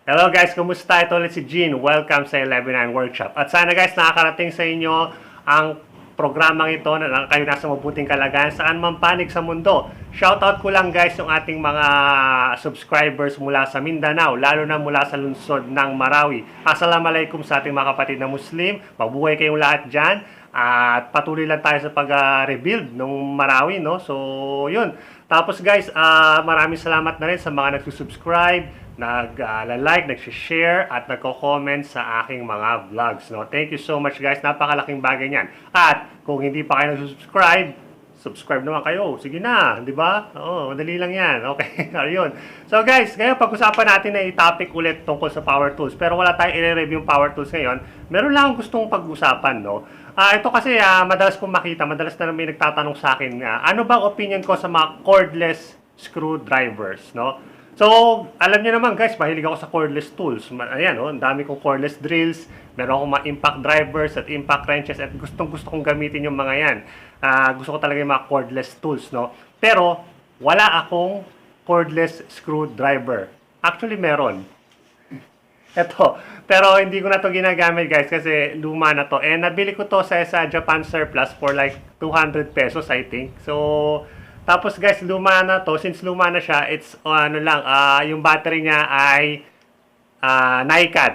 Hello guys, kumusta? Ito ulit si Jean. Welcome sa 11.9 Workshop. At sana guys, nakakarating sa inyo ang programang ito na kayo nasa mabuting kalagayan saan man panig sa mundo. Shoutout ko lang guys yung ating mga subscribers mula sa Mindanao, lalo na mula sa lungsod ng Marawi. Assalamualaikum sa ating mga kapatid na Muslim. Mabuhay kayong lahat dyan. At patuloy lang tayo sa pag-rebuild ng Marawi, no? So, yun. Tapos guys, maraming salamat na rin sa mga nagsusubscribe, nag-like, nag-share, at nagko-comment sa aking mga vlogs. No? Thank you so much guys. Napakalaking bagay niyan. At kung hindi pa kayo nag-subscribe, subscribe naman kayo. Sige na, di ba? Oo, madali lang yan. Okay, ayun. So guys, ngayon pag-usapan natin na i-topic ulit tungkol sa power tools. Pero wala tayong i-review yung power tools ngayon. Meron lang akong gustong pag-usapan, no? Ito kasi madalas kong makita, madalas na may nagtatanong sa akin, ano ba opinion ko sa mga cordless screwdrivers, no? So, alam niyo naman guys, mahilig ako sa cordless tools. Ayan, oh, ang dami kong cordless drills, meron akong mga impact drivers at impact wrenches at gustong-gusto kong gamitin yung mga yan. Gusto ko talaga yung mga cordless tools, no? Pero, wala akong cordless screwdriver. Actually, meron. Ito. Pero hindi ko na to ginagamit guys kasi luma na to. And nabili ko to sa Japan Surplus for like 200 pesos I think. So, tapos guys, luma na to. Since luma na siya, it's yung battery niya ay NiCad.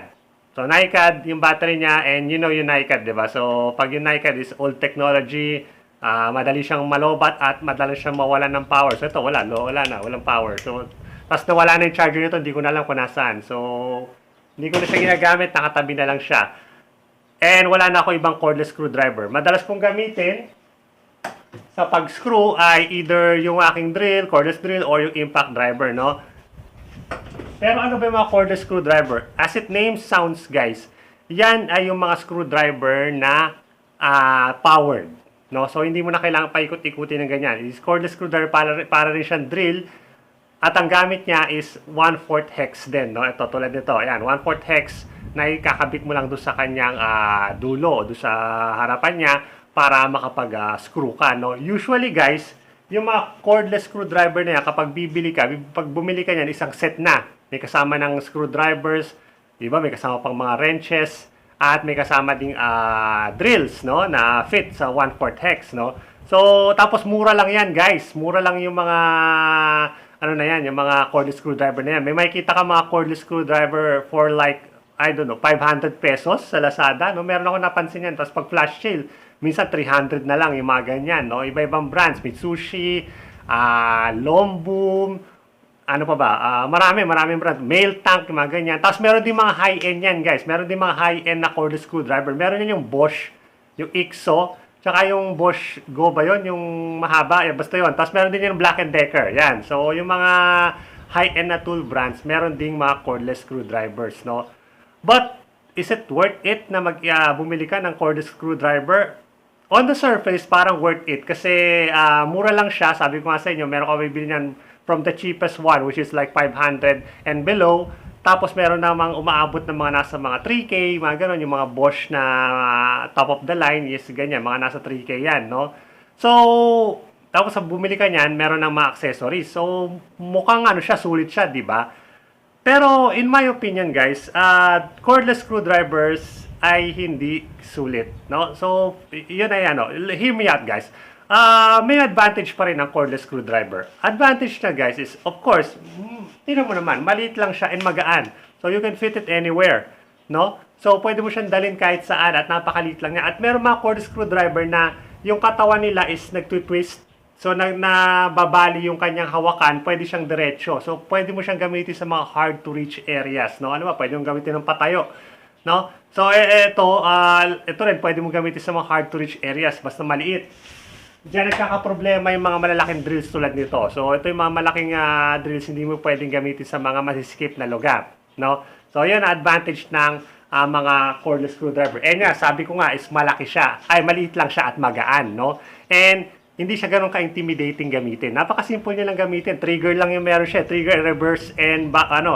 So, NiCad yung battery niya and you know yung NiCad, diba? So, pag yung NiCad is old technology, madali siyang malobat at madali siyang mawalan ng power. So, ito wala na, walang power. So, tapos nawala na yung charger nito, hindi ko na alam kung nasaan. So, hindi ko na siya ginagamit, nakatabi na lang siya. And wala na ako ibang cordless screwdriver. Madalas kong gamitin sa pag-screw ay either yung aking drill, cordless drill, or yung impact driver, no? Pero ano ba yung mga cordless screwdriver? As it name sounds, guys, yan ay yung mga screwdriver na powered, no? So, hindi mo na kailangan paikot-ikutin ng ganyan. Is cordless screwdriver para rin siyang drill. At ang gamit niya is 1/4 hex din, no? Ito, tulad nito. Ayan, 1/4 hex na ikakabit mo lang doon sa kanyang dulo, doon sa harapan niya para makapag-screw ka, no? Usually, guys, yung mga cordless screwdriver na yan, kapag pag bumili ka niyan, isang set na. May kasama ng screwdrivers, di ba? May kasama pang mga wrenches, at may kasama ding drills, no? Na fit sa 1/4 hex, no? So, tapos mura lang yan, guys. Mura lang yung mga yung mga cordless screwdriver na yan. May makikita ka mga cordless screwdriver for like, I don't know, 500 pesos sa Lazada, no? Meron ako napansin yan. Tapos pag flash sale, minsan 300 na lang yung mga ganyan, no? Iba-ibang brands, Mitsubishi, Lomboom, ano pa ba? Maraming brand. Mail Tank, yung mga ganyan. Tapos meron din mga high-end yan, guys. Meron din mga high-end na cordless screwdriver. Meron din yung Bosch, yung IXO, tsaka yung Bosch Go ba yun? Yung mahaba, basta yun. Tapos meron din yung Black & Decker. Yan. So, yung mga high-end na tool brands, meron ding mga cordless screwdrivers, no? But, is it worth it na bumili ka ng cordless screwdriver? On the surface, parang worth it. Kasi, mura lang siya. Sabi ko nga sa inyo, meron ka bibili niyan from the cheapest one, which is like 500 and below. Tapos meron namang umaabot ng mga nasa mga 3K, mga gano'n, yung mga Bosch na top of the line, yes, ganyan, mga nasa 3K yan, no? So, tapos sa bumili ka niyan, meron ng mga accessories. So, mukhang siya, sulit siya, di ba? Pero, in my opinion, guys, cordless screwdrivers ay hindi sulit, no? So, yun ay hear me out, guys. May advantage pa rin ang cordless screwdriver. Advantage na, guys, is, of course, tingnan mo naman, maliit lang siya and magaan. So, you can fit it anywhere, no? So, pwede mo siyang dalhin kahit saan at napakaliit lang niya. At meron mga cordless screwdriver na yung katawan nila is nagtutwist. So, nababali yung kanyang hawakan, pwede siyang diretso. So, pwede mo siyang gamitin sa mga hard-to-reach areas, no? Ano ba? Pwede mong gamitin ng patayo, no? So, ito rin, pwede mong gamitin sa mga hard-to-reach areas, basta maliit. Diyan nagkakaproblema yung mga malalaking drills tulad nito. So, ito yung mga malaking drills, hindi mo pwedeng gamitin sa mga masiskip na lugar, no? So, yun ang advantage ng mga cordless screwdriver. Eh nga, sabi ko nga, is malaki siya. Ay, maliit lang siya at magaan, no? And, hindi siya ganun ka-intimidating gamitin. Napaka-simple niya lang gamitin. Trigger lang yung meron siya. Trigger, reverse, and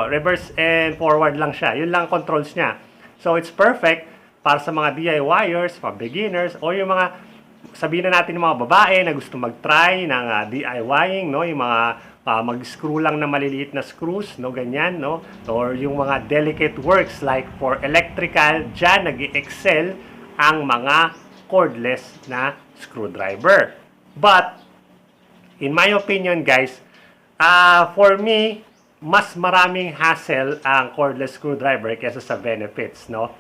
reverse and forward lang siya. Yun lang controls niya. So, it's perfect para sa mga DIYers, mga beginners, o yung mga sabihin na natin ng mga babae na gusto mag-try ng DIYing, no? Yung mga mag-screw lang na maliliit na screws, no, ganyan, no? Or yung mga delicate works like for electrical, dyan nag-excel ang mga cordless na screwdriver. But, in my opinion, guys, for me, mas maraming hassle ang cordless screwdriver kaysa sa benefits, no?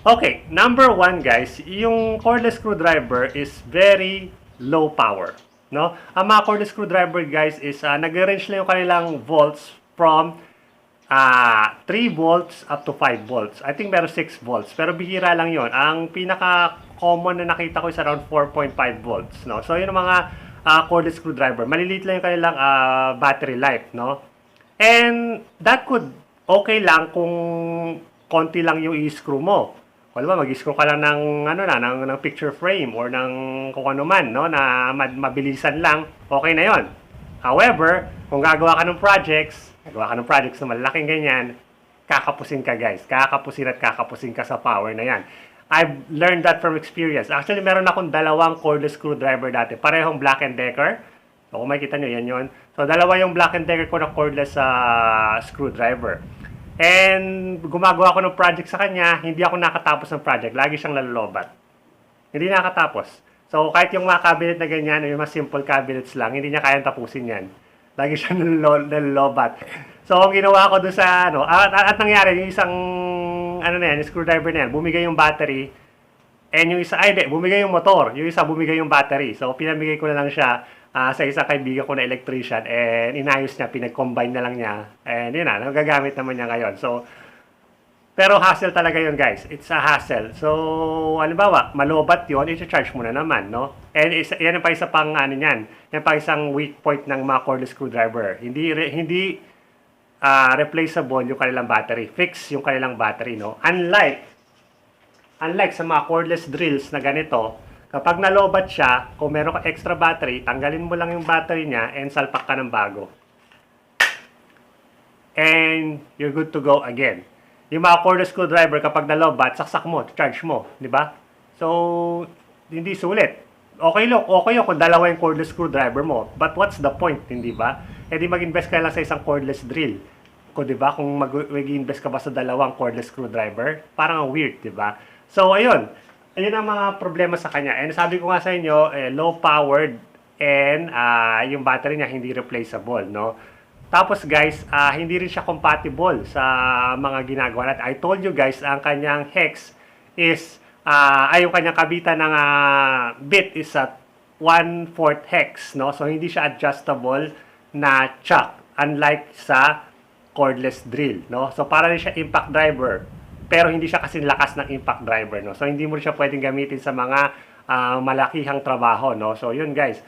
Okay, number one, guys, yung cordless screwdriver is very low power. No? Ang mga cordless screwdriver, guys, is nag-range lang yung kanilang volts from 3 volts up to 5 volts. I think meron 6 volts. Pero bihira lang yon. Ang pinaka-common na nakita ko is around 4.5 volts. No? So, yun ang mga cordless screwdriver. Maliliit lang yung kanilang battery life. No? And that could okay lang kung konti lang yung i-screw mo. Alam mo, mag-screw ka lang ng, ng picture frame or ng kung ano man, no, na mabilisan lang, okay na yon. However, kung gagawa ka ng projects na malaking ganyan, kakapusin ka, guys. Kakapusin at kakapusin ka sa power na yan. I've learned that from experience. Actually, meron akong dalawang cordless screwdriver dati. Parehong Black & Decker. So, kung makikita nyo, yan yun. So, dalawa yung Black & Decker ko na cordless screwdriver. And gumagawa ako ng project sa kanya, hindi ako nakatapos ng project. Lagi siyang lalolobat. Hindi nakatapos. So, kahit yung mga cabinet na ganyan, o yung mga simple cabinets lang, hindi niya kayang tapusin yan. Lagi siyang nalolobat. So, ang ginawa ko doon sa, at nangyari, yung isang, yung screwdriver na yan, bumigay yung battery, and yung isa, bumigay yung motor, yung isa bumigay yung battery. So, pinamigay ko na lang siya sa isang kaibigan ko na electrician, and inayos niya, pinag-combine na lang niya, and yun na, nagagamit naman niya ngayon. So, pero hassle talaga yun, guys. It's a hassle. So, halimbawa, malobat yun, i-charge mo na naman, no? And yan pa isa pang, yan pa isang weak point ng mga cordless screwdriver. Hindi replaceable yung kanilang battery. Fix yung kanilang battery, no? Unlike sa mga cordless drills na ganito, kapag nalobat siya, kung meron ka extra battery, tanggalin mo lang yung battery niya and salpak ka ng bago. And you're good to go again. Yung mga cordless screwdriver, kapag nalobat, saksak mo, charge mo, di ba? So, hindi sulit. Okay yun kung dalawa yung cordless screwdriver mo. But what's the point, hindi ba? Eh di mag-invest ka lang sa isang cordless drill. Di ba? Kung mag-invest ka ba sa dalawang cordless screwdriver, parang weird, di ba? So, ayun ang mga problema sa kanya. And sabi ko nga sa inyo, low powered and yung battery niya hindi replaceable, no? Tapos guys, hindi rin siya compatible sa mga ginagawa natin. I told you guys, ang kanyang hex is, yung kanyang kabitan ng bit is at 1/4 hex, no? So hindi siya adjustable na chuck, unlike sa cordless drill, no? So para rin siya impact driver, pero hindi siya kasing lakas ng impact driver, no? So, hindi mo siya pwedeng gamitin sa mga malakihang trabaho, no? So, yun, guys.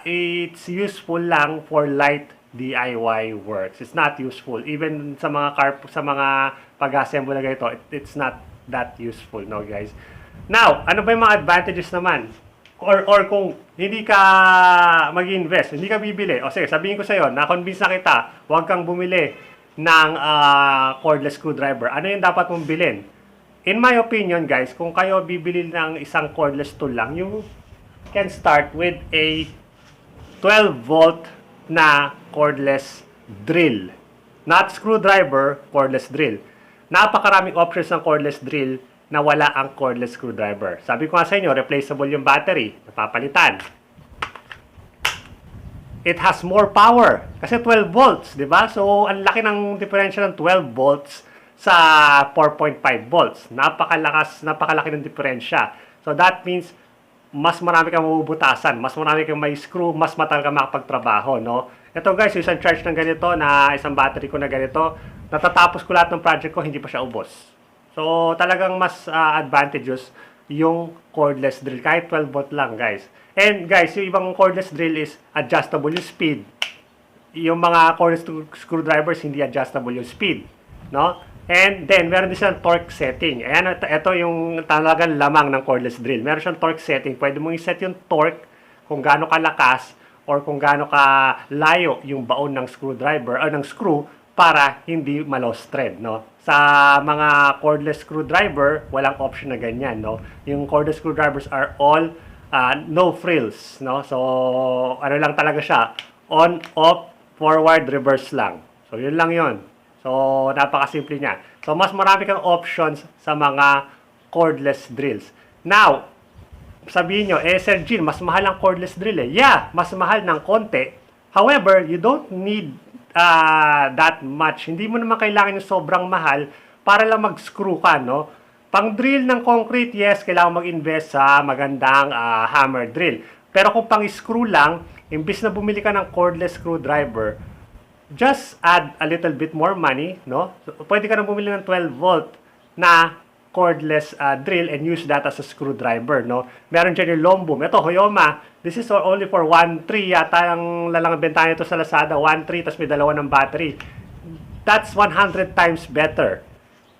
It's useful lang for light DIY works. It's not useful. Even sa mga pag-assemble na ganito, it's not that useful, no, guys? Now, ano ba yung mga advantages naman? Or kung hindi ka mag-invest, hindi ka bibili, o sige, sabihin ko sa'yo, na-convince na kita, huwag kang bumili ng cordless screwdriver. Ano yung dapat mong bilhin? In my opinion, guys, kung kayo bibili ng isang cordless tool lang, you can start with a 12-volt na cordless drill. Not screwdriver, cordless drill. Napakaraming options ng cordless drill na wala ang cordless screwdriver. Sabi ko nga sa inyo, replaceable yung battery. Napapalitan. It has more power. Kasi 12 volts, di ba? So, ang laki ng differential ng 12 volts sa 4.5 volts. Napakalaki ng diferensya. So, that means, mas marami kang mabubutasan, mas marami kang may screw, mas matagal kang makapagtrabaho, no? Ito guys, yung isang charge ng ganito, na isang battery ko na ganito, natatapos ko lahat ng project ko, hindi pa siya ubos. So, talagang mas advantageous yung cordless drill. Kahit 12 volt lang, guys. And guys, yung ibang cordless drill is adjustable yung speed. Yung mga cordless screwdrivers, hindi adjustable yung speed, no? And then, meron din siyang torque setting. Ayan, ito yung talagang lamang ng cordless drill. Meron siyang torque setting. Pwede mong iset yung torque kung gaano kalakas or kung gaano kalayo yung baon ng screwdriver or ng screw para hindi ma-lost thread, no? Sa mga cordless screwdriver, walang option na ganyan, no? Yung cordless screwdrivers are all no frills, no? So, ano lang talaga siya, On, off, forward, reverse lang. So, yun lang yun. So, napakasimple niya. So, mas marami kang options sa mga cordless drills. Now, sabihin nyo, Sir Gene, mas mahal ang cordless drill eh. Yeah, mas mahal ng konti. However, you don't need that much. Hindi mo naman kailangan yung sobrang mahal para lang mag-screw ka, no? Pang drill ng concrete, yes, kailangan mag-invest sa magandang hammer drill. Pero kung pang screw lang, imbis na bumili ka ng cordless screwdriver, just add a little bit more money, no? So, pwede ka nang bumili ng 12 volt na cordless drill and use that as a screwdriver, no? Meron dyan yung long boom. Ito, Hoyoma, this is only for 1.3 yata ang lalang bentahan ito sa Lazada, 1.3 tapos may dalawa ng battery. That's 100 times better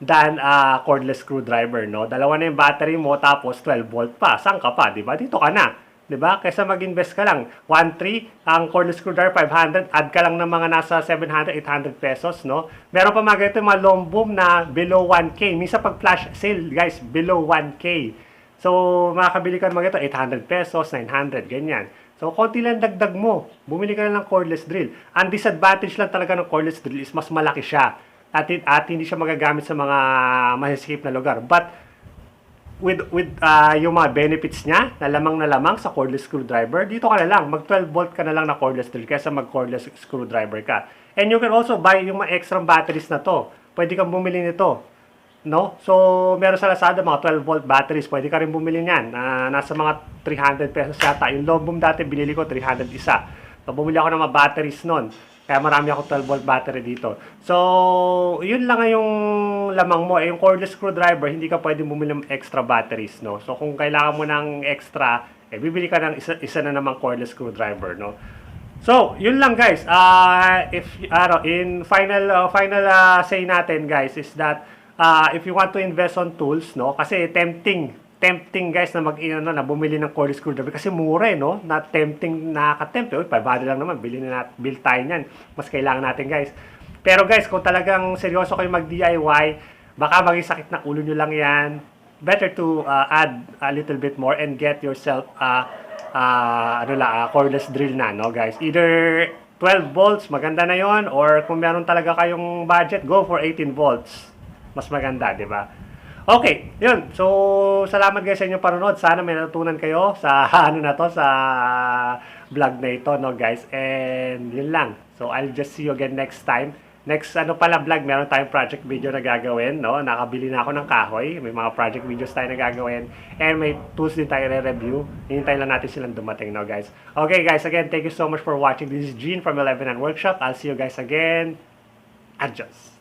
than cordless screwdriver, no? Dalawa na yung battery mo tapos 12 volt pa. Saan ka pa, di ba? Dito ka na. 'Di ba? Kaysa mag-invest ka lang 1.3 ang cordless screwdriver 500, add ka lang ng mga nasa 700 800 pesos, no? Meron pa mga ganito mga long boom na below 1k. Minsan pag flash sale, guys, below 1k. So, makakabili ka ng mga ito 800 pesos, 900, ganyan. So, konti lang dagdag mo. Bumili ka lang ng cordless drill. Ang disadvantage lang talaga ng cordless drill is mas malaki siya. At hindi siya magagamit sa mga mahisip na lugar. But with yung mga benefits niya, na lamang sa cordless screwdriver, dito ka na lang, mag 12 volt ka na lang na cordless drill kaysa mag cordless screwdriver ka. And you can also buy yung mga extra batteries na to. Pwede kang bumili nito, no? So, meron sa Lazada mga 12 volt batteries, pwede ka rin bumili niyan. Nasa mga 300 pesos yata. Yung long boom dati, binili ko 300 isa. So, bumili ako ng mga batteries nun. Kaya marami ako 12 volt battery dito. So, yun lang yung lamang mo. Yung cordless screwdriver, hindi ka pwedeng bumili ng extra batteries, no? So, kung kailangan mo ng extra, bibili ka ng isa na namang cordless screwdriver, no? So, yun lang guys. In final say natin guys is that if you want to invest on tools, no? Kasi tempting guys na na bumili ng cordless screwdriver kasi mura no, na tempting, nakaka-tempt. 500 lang naman, bill tayo niyan. Mas kailangan natin guys. Pero guys, kung talagang seryoso kayo mag-DIY, baka maging sakit na ulo nyo lang yan. Better to add a little bit more and get yourself cordless drill na, no guys. Either 12 volts, maganda na yon, or kung meron talaga kayong budget, go for 18 volts. Mas maganda, di ba? Okay, yun. So, salamat guys sa inyong panonood. Sana may natutunan kayo sa sa vlog na ito, no guys. And yun lang. So, I'll just see you again next time. Next vlog, meron tayong project video na gagawin, no? Nakabili na ako ng kahoy. May mga project videos tayo na gagawin. And may tools din tayo re-review. Hinintay lang natin silang dumating, no guys. Okay guys, again, thank you so much for watching. This is Gene from 11.9 Workshop. I'll see you guys again. Adios.